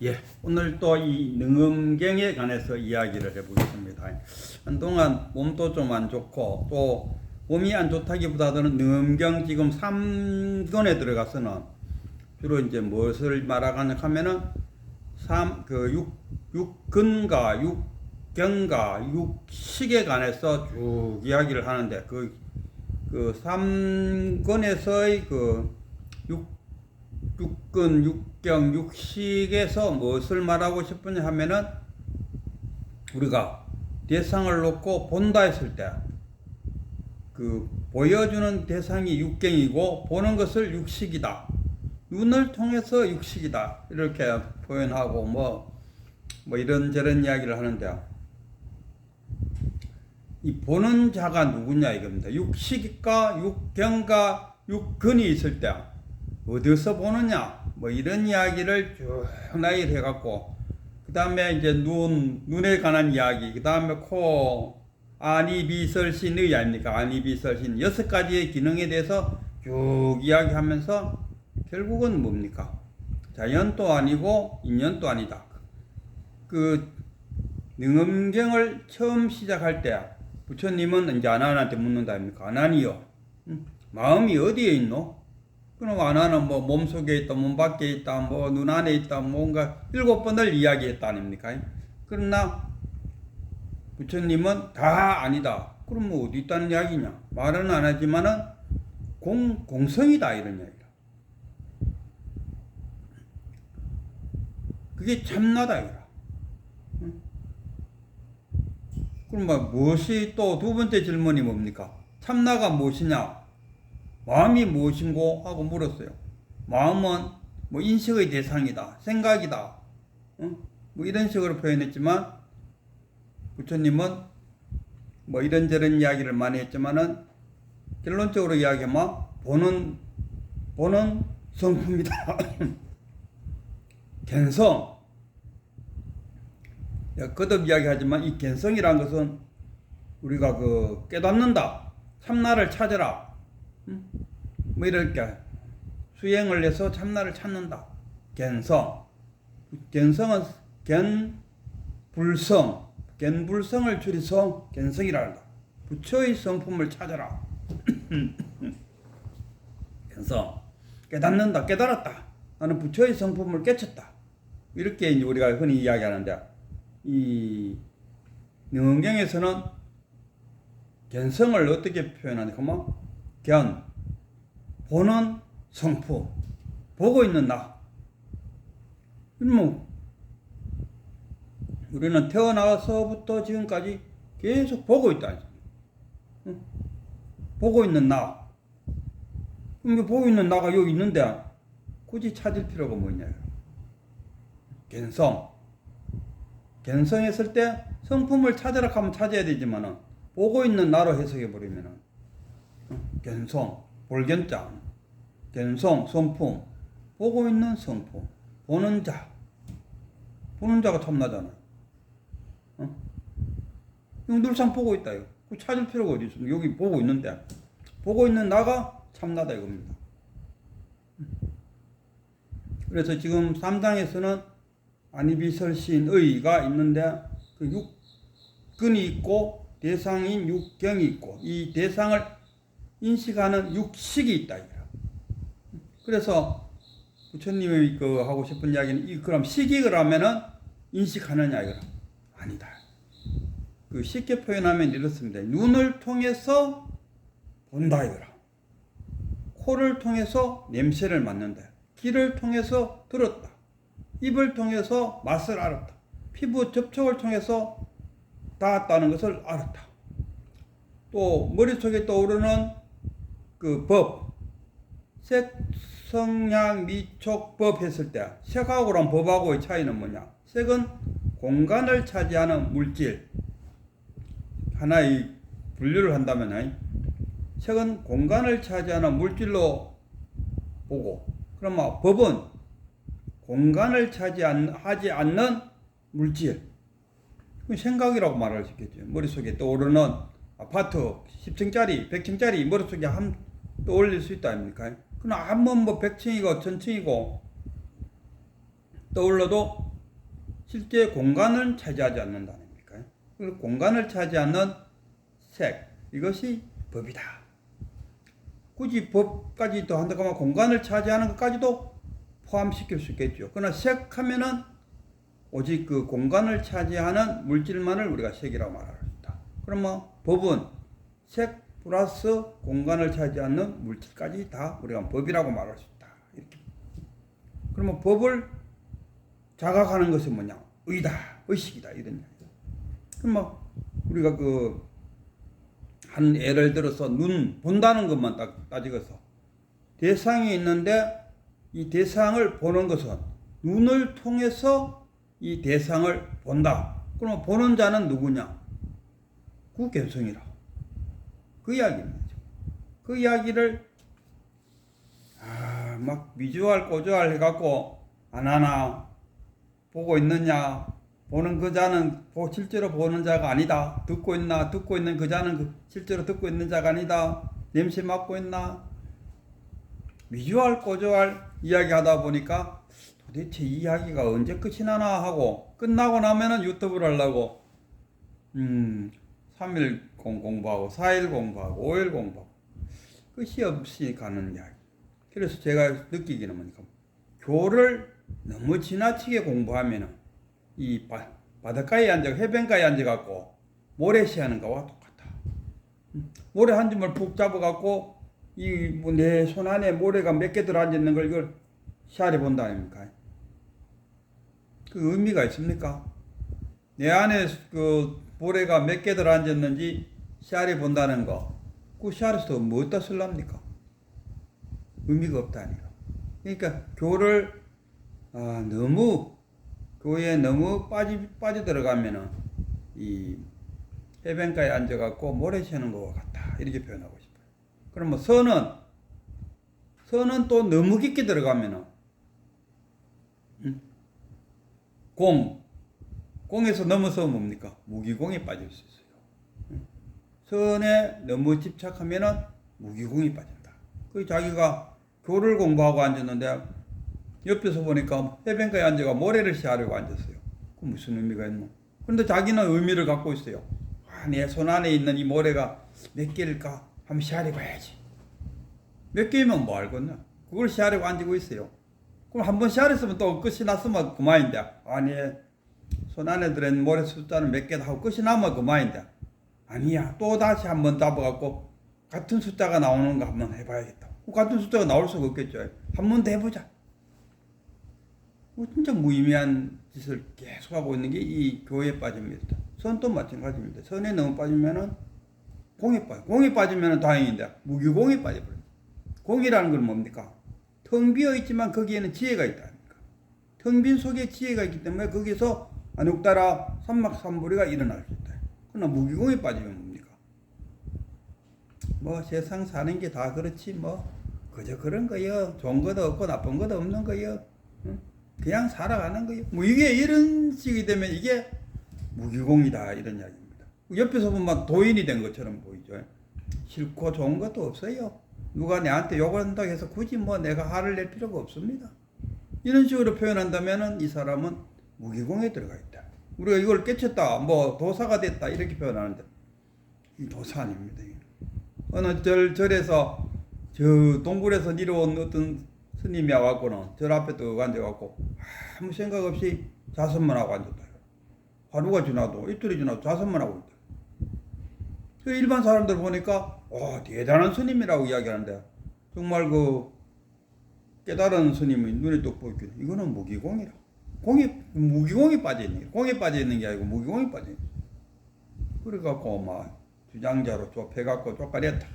예, 오늘 또 이 능엄경에 관해서 이야기를 해보겠습니다. 한동안 몸도 좀 안 좋고 또 몸이 안 좋다기보다는 능엄경 지금 3권에 들어가서는 주로 이제 무엇을 말하냐 하면은 육근과 육경과 육식에 관해서 쭉 이야기를 하는데 그 3권에서의 육근, 육경, 육식에서 무엇을 말하고 싶으냐 하면은 우리가 대상을 놓고 본다 했을 때 보여주는 대상이 육경이고 보는 것을 육식이다. 눈을 통해서 육식이다. 이렇게 표현하고 뭐 이런저런 이야기를 하는데 이 보는 자가 누구냐 이겁니다. 육식과 육경과 육근이 있을 때 어디서 보느냐 뭐 이런 이야기를 쭉 나열해 갖고 그 다음에 이제 눈에 관한 이야기, 그 다음에 코, 아니비설신의 아닙니까? 아니비설신 6가지의 기능에 대해서 쭉 이야기하면서 결국은 뭡니까? 자연도 아니고 인연도 아니다. 능엄경을 처음 시작할 때 부처님은 이제 아난한테 묻는다 아닙니까? 아난이요, 마음이 어디에 있노? 그럼 아나는 뭐 몸속에 있다, 몸 밖에 있다, 뭐 눈 안에 있다, 뭔가 7번을 이야기했다 아닙니까? 그러나 부처님은 다 아니다. 그럼 뭐 어디 있다는 이야기냐? 말은 안 하지만은 공성이다 이런 이야기다. 그게 참나다 이거라. 그럼 뭐 무엇이 또 두 번째 질문이 뭡니까? 참나가 무엇이냐? 마음이 무엇인고 하고 물었어요. 마음은 뭐 인식의 대상이다, 생각이다, 뭐 이런 식으로 표현했지만 부처님은 뭐 이런저런 이야기를 많이 했지만은 결론적으로 이야기하면 보는 성품이다. 견성. 거듭 이야기하지만 이 견성이란 것은 우리가 깨닫는다, 참나를 찾으라. 뭐 이렇게 수행을 해서 참나를 찾는다. 견성. 견성은 견불성을 줄여서 견성이라 한다. 부처의 성품을 찾아라. 견성. 깨닫는다, 깨달았다. 나는 부처의 성품을 깨쳤다. 이렇게 이제 우리가 흔히 이야기하는데 이 능엄경에서는 견성을 어떻게 표현하냐 하면 보는 성품, 보고 있는 나. 뭐 우리는 태어나서부터 지금까지 계속 보고 있다. 보고 있는 나. 그럼 보고 있는 나가 여기 있는데 굳이 찾을 필요가 뭐 있냐. 견성했을 때 성품을 찾으라 하면 찾아야 되지만은 보고 있는 나로 해석해 버리면은 견성, 볼견자, 견성, 성품, 보고 있는 성품, 보는 자가 참나잖아요. 늘상 보고 있다 이거. 찾을 필요가 어디 있어? 여기 보고 있는데 보고 있는 나가 참나다 이겁니다. 그래서 지금 3장에서는 아니비설신의가 있는데 육근이 있고 대상인 육경이 있고 이 대상을 인식하는 육식이 있다. 그래서 부처님이 하고 싶은 이야기는 그럼 식익을 하면은 인식하느냐 이거라. 아니다. 쉽게 표현하면 이렇습니다. 눈을 통해서 본다 이거라. 코를 통해서 냄새를 맡는다. 귀를 통해서 들었다. 입을 통해서 맛을 알았다. 피부 접촉을 통해서 닿았다는 것을 알았다. 또 머릿속에 떠오르는 법, 색, 성향, 미촉, 법 했을 때 색하고랑 법하고의 차이는 뭐냐? 색은 공간을 차지하는 물질. 하나의 분류를 한다면 색은 공간을 차지하는 물질로 보고, 그러면 법은 공간을 차지하지 않는 물질. 생각이라고 말할 수 있겠죠. 머릿속에 떠오르는 아파트 10층짜리, 100층짜리 머릿속에 떠올릴 수 있다 아닙니까? 그러나 한번 100층이고 1000층이고 떠올려도 실제 공간을 차지하지 않는다는 겁니까? 그 공간을 차지하는 색, 이것이 법이다. 굳이 법까지 더 한다고 하면 공간을 차지하는 것까지도 포함시킬 수 있겠죠. 그러나 색하면은 오직 그 공간을 차지하는 물질만을 우리가 색이라고 말할 수 있다. 그러면 법은 색 플러스 공간을 차지하는 물질까지 다 우리가 법이라고 말할 수 있다. 이렇게. 그러면 법을 자각하는 것은 뭐냐? 의다, 의식이다, 이런 얘기죠. 그러면 우리가 한 예를 들어서 눈 본다는 것만 딱 따지고서 대상이 있는데 이 대상을 보는 것은 눈을 통해서 이 대상을 본다. 그러면 보는 자는 누구냐? 그 견성이라. 그 이야기입니다. 그 이야기를 막 미주알 꼬주알 해갖고 안 하나 보고 있느냐? 보는 그 자는 실제로 보는 자가 아니다. 듣고 있나? 듣고 있는 그 자는 실제로 듣고 있는 자가 아니다. 냄새 맡고 있나? 미주알 꼬주알 이야기하다 보니까 도대체 이 이야기가 언제 끝이 나나 하고 끝나고 나면은 유튜브를 하려고 3일 공부하고 4일 공부하고 5일 공부하고 끝이 없이 가는 이야기. 그래서 제가 느끼기는 뭐니까 교를 너무 지나치게 공부하면은 이 바닷가에 앉아 해변가에 앉아갖고 모래시하는 거와 똑같아. 모래 한 줌을 푹 잡아갖고 이 내 손 안에 모래가 몇 개 들어앉아 있는 걸 이걸 시야를 본다 아닙니까? 그 의미가 있습니까? 내 안에 그 모래가 몇 개 들어앉았는지 시야를 본다는 거, 그 시야에서 뭐다 쓸랍니까? 의미가 없다니까. 그러니까 교를 너무 교회에 너무 빠져 들어가면은 이 해변가에 앉아갖고 모래 쉬는 것과 같다, 이렇게 표현하고 싶어요. 그러면 선은 또 너무 깊게 들어가면은 공에서 넘어서 뭡니까? 무기공에 빠질 수 있어요. 선에 너무 집착하면은 무기공이 빠진다. 그 자기가 교를 공부하고 앉았는데 옆에서 보니까 해변가에 앉아가 모래를 시하려고 앉았어요. 그 무슨 의미가 있노? 그런데 자기는 의미를 갖고 있어요. 내 손 안에 있는 이 모래가 몇 개일까? 한번 시하려고 해야지. 몇 개면 뭐 알겠나? 그걸 시하려고 앉고 있어요. 그럼 한번 시하랬으면 또 끝이 났으면 그만인데, 내 손 안에 들은 모래 숫자는 몇 개다 하고 끝이 나면 그만인데, 아니야, 또 다시 한번 잡아갖고 같은 숫자가 나오는 거 한번 해봐야겠다. 같은 숫자가 나올 수가 없겠죠. 한 번 더 해보자. 진짜 무의미한 짓을 계속하고 있는 게 이 교회에 빠집니다. 선도 마찬가지입니다. 선에 너무 빠지면은 공에 빠져. 공에 빠지면은 다행인데 무기공에 빠져버려요. 공이라는 건 뭡니까? 텅 비어 있지만 거기에는 지혜가 있다니까. 텅 빈 속에 지혜가 있기 때문에 거기서 안욕따라 삼막삼부리가 일어날 수 있다. 그러나 무기공에 빠지면 뭡니까? 세상 사는 게 다 그렇지 그저 그런 거요. 좋은 것도 없고 나쁜 것도 없는 거요. 그냥 살아가는 거예요. 이게 이런 식이 되면 이게 무기공이다, 이런 이야기입니다. 옆에서 보면 도인이 된 것처럼 보이죠. 싫고 좋은 것도 없어요. 누가 내한테 욕을 한다고 해서 굳이 내가 화를 낼 필요가 없습니다. 이런 식으로 표현한다면은 이 사람은 무기공에 들어가 있다. 우리가 이걸 깨쳤다, 도사가 됐다, 이렇게 표현하는데 이 도사 아닙니다. 어느 절에서 저 동굴에서 내려온 어떤 스님이 와갖고는 절 앞에 또 앉아갖고 아무 생각 없이 자선만 하고 앉았다. 하루가 지나도 이틀이 지나도 자선만 하고 있다. 일반 사람들 보니까 대단한 스님이라고 이야기하는데 정말 깨달은 스님이 눈에 똑 보이거든. 이거는 무기공이라. 무기공이 빠져있는 게, 공에 빠져있는 게 아니고 무기공이 빠져있는 게. 그래갖고 주장자로 좁혀갖고 쫓아냈다.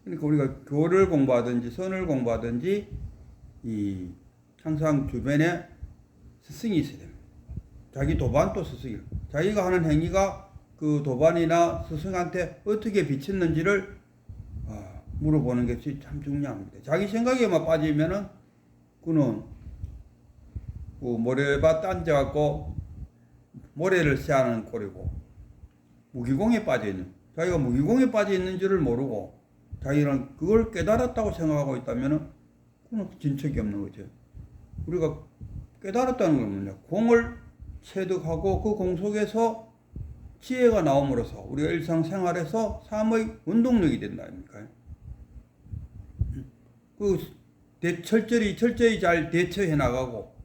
그러니까 우리가 교를 공부하든지 선을 공부하든지 항상 주변에 스승이 있어야 됩니다. 자기 도반도 스승이에요. 자기가 하는 행위가 그 도반이나 스승한테 어떻게 비쳤는지를 물어보는 것이 참 중요합니다. 자기 생각에만 빠지면은 그는 모래밭 앉아갖고 모래를 씨하는 꼴이고, 무기공에 빠져있는, 자기가 무기공에 빠져있는 줄을 모르고 자기는 그걸 깨달았다고 생각하고 있다면 그건 진척이 없는 거죠. 우리가 깨달았다는 건 뭐냐? 공을 체득하고 그 공 속에서 지혜가 나옴으로써 우리가 일상생활에서 삶의 원동력이 된다 아닙니까? 그 철저히 잘 대처해 나가고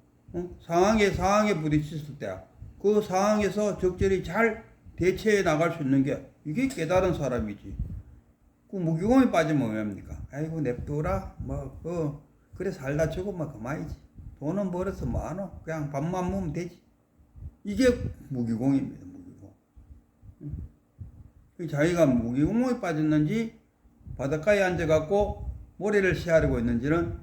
상황에 부딪혔을 때 그 상황에서 적절히 잘 대처해 나갈 수 있는 게 이게 깨달은 사람이지. 그 무기공에 빠지면 뭐합니까? 아이고 냅두라 그래 살다 죽으면 그만이지. 돈은 벌어서 뭐하노? 그냥 밥만 먹으면 되지. 이게 무기공입니다. 무기공. 자기가 무기공에 빠졌는지 바닷가에 앉아갖고 모래를 시하려고 했는지는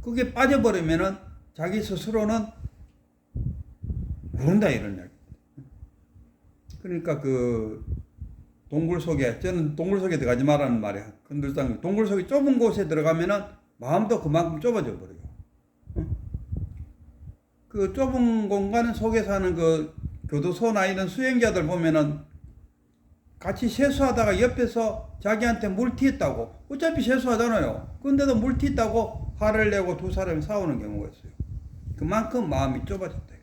그게 빠져버리면은 자기 스스로는 모른다 이런 이야기. 그러니까 그 동굴 속에 저는 동굴 속에 들어가지 말라는 말이야. 근들상 동굴 속에 좁은 곳에 들어가면은 마음도 그만큼 좁아져 버려요. 그 좁은 공간 속에 사는 그 교도소나 이런 수행자들 보면은 같이 세수하다가 옆에서 자기한테 물튀었다고 어차피 세수하잖아요. 근데도 물튀었다고 화를 내고 두 사람이 싸우는 경우가 있어요. 그만큼 마음이 좁아졌다.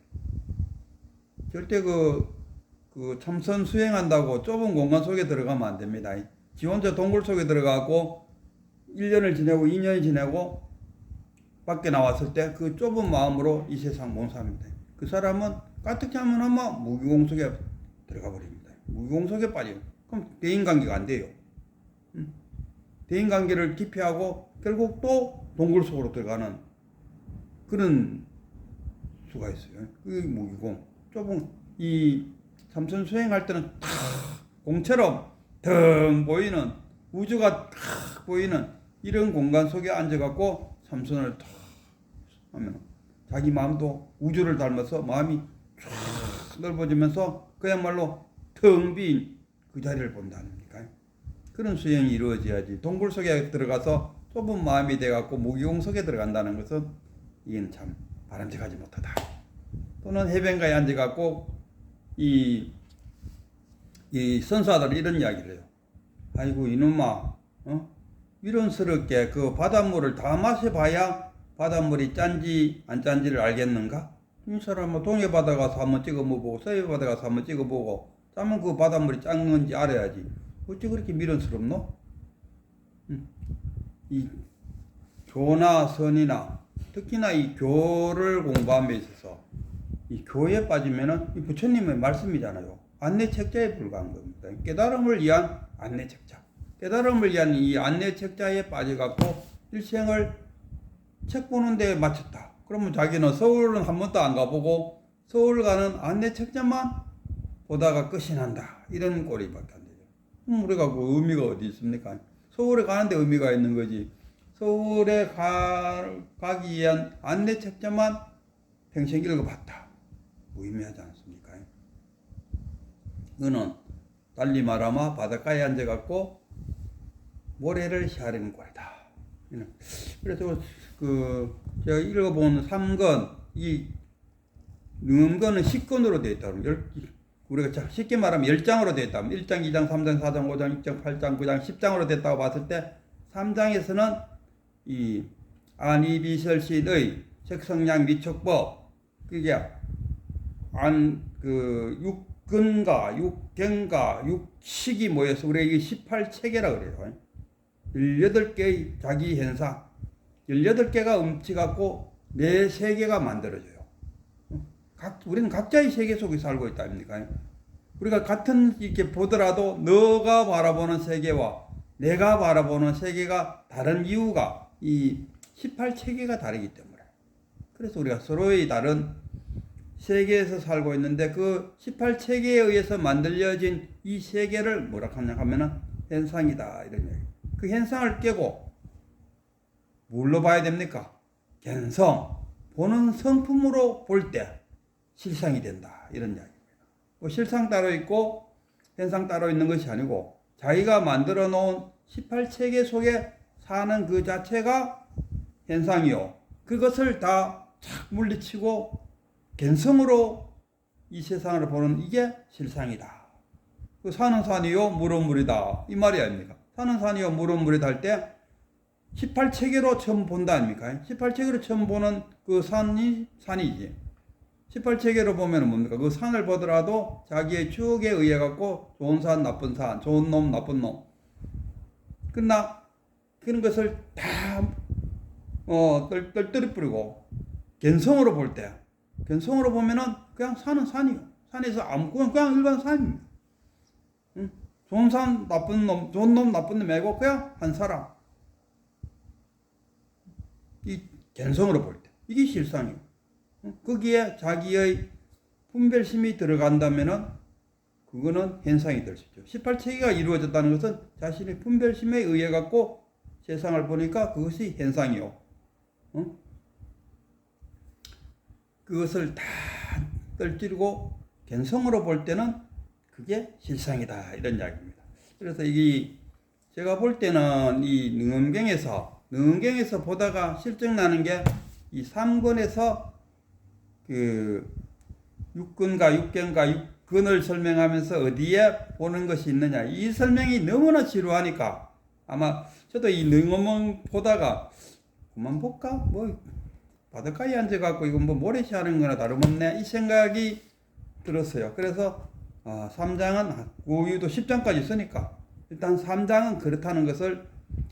절대 그 참선 수행한다고 좁은 공간 속에 들어가면 안 됩니다. 지 혼자 동굴 속에 들어가고 1년을 지내고 2년을 지내고 밖에 나왔을 때 그 좁은 마음으로 이 세상 못 삽니다. 그 사람은 까뜩 하면 아마 무기공 속에 들어가 버립니다. 무기공 속에 빠져요. 그럼 대인관계가 안 돼요. 대인관계를 기피하고 결국 또 동굴 속으로 들어가는 그런 수가 있어요. 그 무기공. 좁은 이 참선 수행할 때는 탁 공처럼 腾보이는 우주가 탁 보이는 이런 공간 속에 앉아갖고 참선을 탁 하면 자기 마음도 우주를 닮아서 마음이 쫙 넓어지면서 그야말로 텅 빈 그 자리를 본다 아닙니까? 그런 수행이 이루어져야지 동굴 속에 들어가서 좁은 마음이 돼갖고 무기공 속에 들어간다는 것은 이건 참 바람직하지 못하다. 또는 해변가에 앉아갖고 이 선사들이 이런 이야기를 해요. 아이고 이놈아, 미련스럽게 그 바닷물을 다 마셔봐야 바닷물이 짠지 안 짠지를 알겠는가? 이 사람은 동해 바다 가서 한번 찍어 먹어보고 서해 바다 가서 한번 찍어 보고 짜면 그 바닷물이 짠 건지 알아야지. 어찌 그렇게 미련스럽노? 이 교나 선이나 특히나 이 교를 공부함에 있어서 이 교에 빠지면은 이 부처님의 말씀이잖아요. 안내책자에 불과한 겁니다. 깨달음을 위한 안내책자. 깨달음을 위한 이 안내책자에 빠져갖고 일생을 책 보는 데에 마쳤다. 그러면 자기는 서울은 한 번도 안 가보고 서울 가는 안내책자만 보다가 끝이 난다. 이런 꼴이밖에 안 되죠. 우리가 그 의미가 어디 있습니까? 서울에 가는데 의미가 있는 거지. 서울에 가기 위한 안내책자만 평생 읽어봤다. 무의미하지 않습니까? 그는 달리 말하면 바닷가에 앉아갖고 모래를 시하려는 꼴이다. 그래서 제가 읽어본 3권, 이 능엄권은 10권으로 되어 있다. 우리가 쉽게 말하면 10장으로 되어 있다. 1장, 2장, 3장, 4장, 5장, 6장, 8장, 9장, 10장으로 됐다고 봤을 때 3장에서는 이 안이비설신의 색성량 미촉법, 그게 육근과 육경과 육식이 모여서 우리가 이게 18체계라 그래요. 18개의 자기 현상, 18개가 움치갖고 내 세계가 만들어져요. 우리는 각자의 세계 속에 살고 있다 아닙니까? 우리가 같은 이렇게 보더라도 너가 바라보는 세계와 내가 바라보는 세계가 다른 이유가 이 18체계가 다르기 때문에. 그래서 우리가 서로의 다른 세계에서 살고 있는데 그 18체계에 의해서 만들어진 이 세계를 뭐라 하냐면은 현상이다 이런 얘기. 그 현상을 깨고 뭘로 봐야 됩니까? 견성, 보는 성품으로 볼 때 실상이 된다 이런 이야기입니다. 뭐 실상 따로 있고 현상 따로 있는 것이 아니고 자기가 만들어 놓은 18체계 속에 사는 그 자체가 현상이요. 그것을 다 착 물리치고 견성으로 이 세상을 보는 이게 실상이다. 그 산은 산이요 물은 물이다 이 말이 아닙니까? 산은 산이요 물은 물이다 할 때 18체계로 처음 본다 아닙니까? 18체계로 처음 보는 그 산이 산이지. 18체계로 보면은 뭡니까? 그 산을 보더라도 자기의 추억에 의해 갖고 좋은 산, 나쁜 산, 좋은 놈, 나쁜 놈. 그러나 그런 것을 다 떨떨이 뿌리고 견성으로 볼 때, 견성으로 보면은 그냥 산은 산이요. 산에서 아무 그냥 일반 산입니다. 응? 좋은 산, 나쁜 놈, 좋은 놈, 나쁜 놈 말고 그냥 한 사람. 이 견성으로 볼 때, 이게 실상이요. 응? 거기에 자기의 분별심이 들어간다면은 그거는 현상이 될 수 있죠. 18체계가 이루어졌다는 것은 자신의 분별심에 의해 갖고 세상을 보니까 그것이 현상이요. 응? 그것을 다 떨치고 견성으로 볼 때는 그게 실상이다 이런 이야기입니다. 그래서 이게 제가 볼 때는 이 능엄경에서 보다가 실증나는 게 이 3권에서 그 6근과 6경과 6근을 설명하면서 어디에 보는 것이 있느냐 이 설명이 너무나 지루하니까 아마 저도 이 능엄을 보다가 그만 볼까 뭐 바닷가에 앉아갖고 이건 뭐 모래시 하는 거나 다름없네 이 생각이 들었어요. 그래서 3장은 우유도 10장까지 있으니까 일단 3장은 그렇다는 것을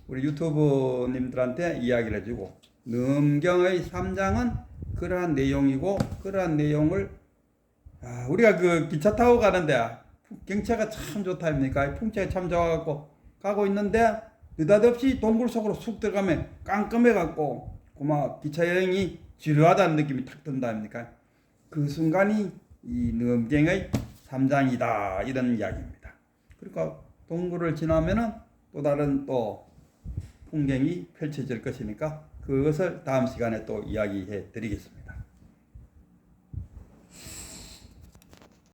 우리 유튜브님들한테 이야기를 해주고 능엄경의 3장은 그러한 내용이고 그러한 내용을 우리가 그 기차 타고 가는데 경치가 참 좋다 아닙니까? 풍채가 참 좋아갖고 가고 있는데 느닷없이 동굴 속으로 쑥 들어가면 깜깜해갖고 고마 기차 여행이 지루하다는 느낌이 탁 든다 아닙니까? 그 순간이 이 능엄경의 3장이다 이런 이야기입니다. 그러니까 동굴을 지나면은 또 다른 또 풍경이 펼쳐질 것이니까 그것을 다음 시간에 또 이야기해 드리겠습니다.